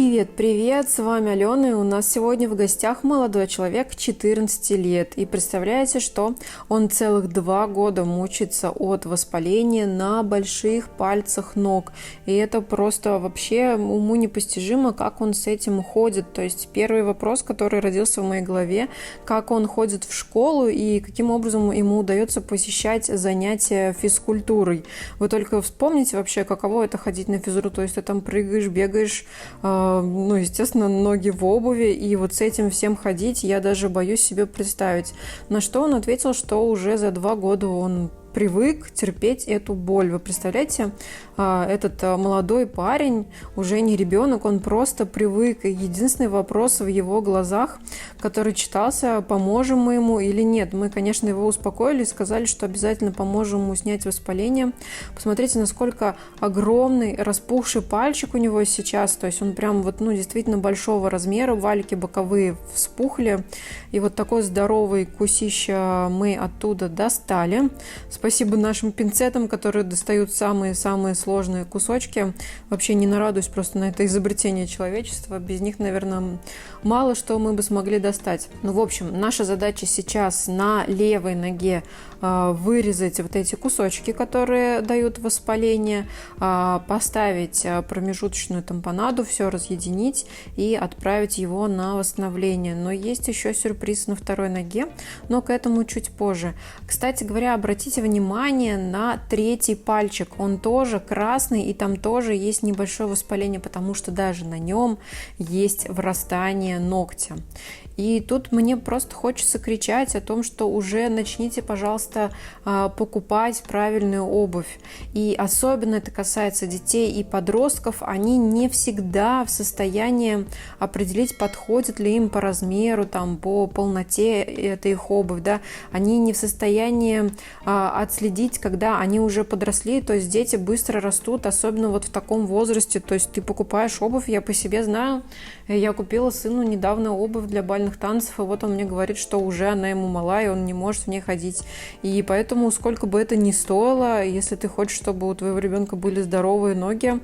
Привет, с вами Алена, и у нас сегодня в гостях молодой человек 14 лет. И представляете, что он целых 2 года мучается от воспаления на больших пальцах ног. И это просто вообще уму непостижимо, как он с этим ходит. То есть первый вопрос, который родился в моей голове, как он ходит в школу и каким образом ему удается посещать занятия физкультурой. Вы только вспомните вообще, каково это ходить на физру, то есть ты там прыгаешь, бегаешь, естественно, ноги в обуви, и вот с этим всем ходить я даже боюсь себе представить. На что он ответил, что уже за 2 года он привык терпеть эту боль. Вы представляете, этот молодой парень, уже не ребенок, он просто привык. И единственный вопрос в его глазах, который читался, поможем мы ему или нет. Мы, конечно, его успокоили, сказали, что обязательно поможем ему снять воспаление. Посмотрите, насколько огромный распухший пальчик у него сейчас. То есть он прям действительно большого размера, валики боковые вспухли. И вот такой здоровый кусище мы оттуда достали. Спасибо нашим пинцетам, которые достают самые-самые сложные кусочки. Вообще не нарадуюсь просто на это изобретение человечества. Без них, наверное, мало что мы бы смогли достать. В общем, наша задача сейчас на левой ноге вырезать вот эти кусочки, которые дают воспаление, поставить промежуточную тампонаду, все разъединить и отправить его на восстановление. Но есть еще сюрприз на второй ноге, но к этому чуть позже. Кстати говоря, обратите внимание на третий пальчик. Он тоже красный, и там тоже есть небольшое воспаление, потому что даже на нем есть врастание ногтя. И тут мне просто хочется кричать о том, что уже начните, пожалуйста, покупать правильную обувь. И особенно это касается детей и подростков. Они не всегда в состоянии определить, подходит ли им по размеру, по полноте эта их обувь. Да? Они не в состоянии отследить, когда они уже подросли. То есть дети быстро растут, особенно в таком возрасте. То есть ты покупаешь обувь, я по себе знаю. Я купила сыну недавно обувь для бальных танцев, и вот он мне говорит, что уже она ему мала, и он не может в ней ходить. И поэтому, сколько бы это ни стоило, если ты хочешь, чтобы у твоего ребенка были здоровые ноги,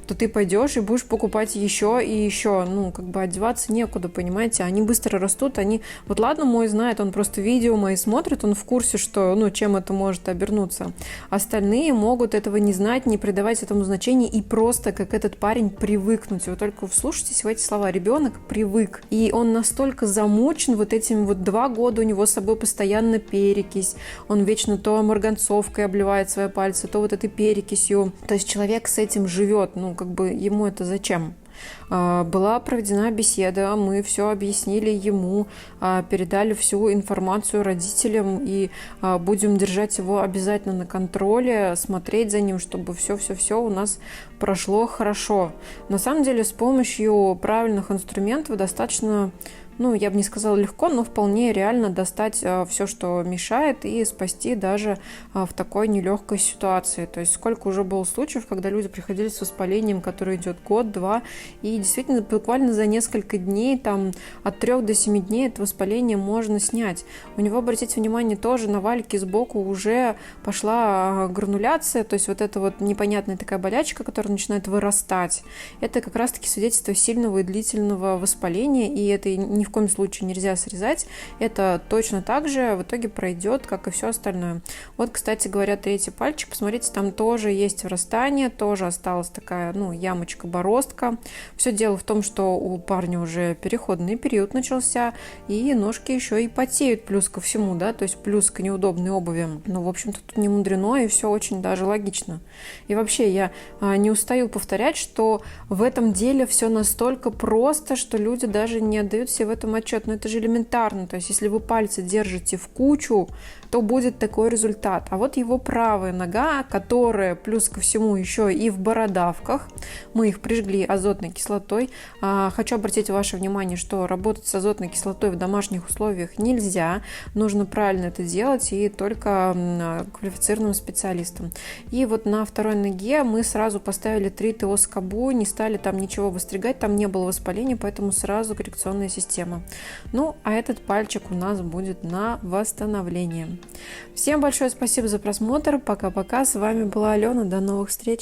то ты пойдешь и будешь покупать еще и еще. Одеваться некуда, понимаете? Они быстро растут, ладно, мой знает, он просто видео мои смотрит, он в курсе, что, чем это может обернуться. Остальные могут этого не знать, не придавать этому значения и просто, как этот парень, привыкнуть. Вы только вслушайтесь в эти слова. Ребенок привык, и он настолько замучен этим 2 года, у него с собой постоянно перекись, он вечно то марганцовкой обливает свои пальцы, то этой перекисью, то есть человек с этим живет, ему это зачем? Была проведена беседа, мы все объяснили ему, передали всю информацию родителям и будем держать его обязательно на контроле, смотреть за ним, чтобы все у нас прошло хорошо. На самом деле с помощью правильных инструментов достаточно, я бы не сказала легко, но вполне реально достать все, что мешает, и спасти даже в такой нелегкой ситуации. То есть сколько уже было случаев, когда люди приходили с воспалением, которое идет год-два, и действительно буквально за несколько дней, от 3 до 7 дней это воспаление можно снять. У него, обратите внимание, тоже на валике сбоку уже пошла грануляция, то есть эта непонятная такая болячка, которая начинает вырастать. Это как раз-таки свидетельство сильного и длительного воспаления, и это ни в коем случае нельзя срезать. Это точно так же в итоге пройдет, как и все остальное. Кстати говоря, третий пальчик, посмотрите, там тоже есть врастание, тоже осталась такая, ямочка-бороздка. Все дело в том, что у парня уже переходный период начался, и ножки еще и потеют плюс ко всему, да, то есть плюс к неудобной обуви. В общем-то, тут не мудрено, и все очень даже логично. И вообще, я не устаю повторять, что в этом деле все настолько просто, что люди даже не отдают себе в этом отчет. Но это же элементарно. То есть, если вы пальцы держите в кучу, то будет такой результат. А его правая нога, которая плюс ко всему еще и в бородавках, мы их прижгли азотной кислотой. Хочу обратить ваше внимание, что работать с азотной кислотой в домашних условиях нельзя. Нужно правильно это делать и только квалифицированным специалистам. И на второй ноге мы сразу поставили 3 ТО скобу, не стали там ничего выстригать, там не было воспаления, поэтому сразу коррекционная система. А этот пальчик у нас будет на восстановление. Всем большое спасибо за просмотр. Пока-пока. С вами была Алена. До новых встреч.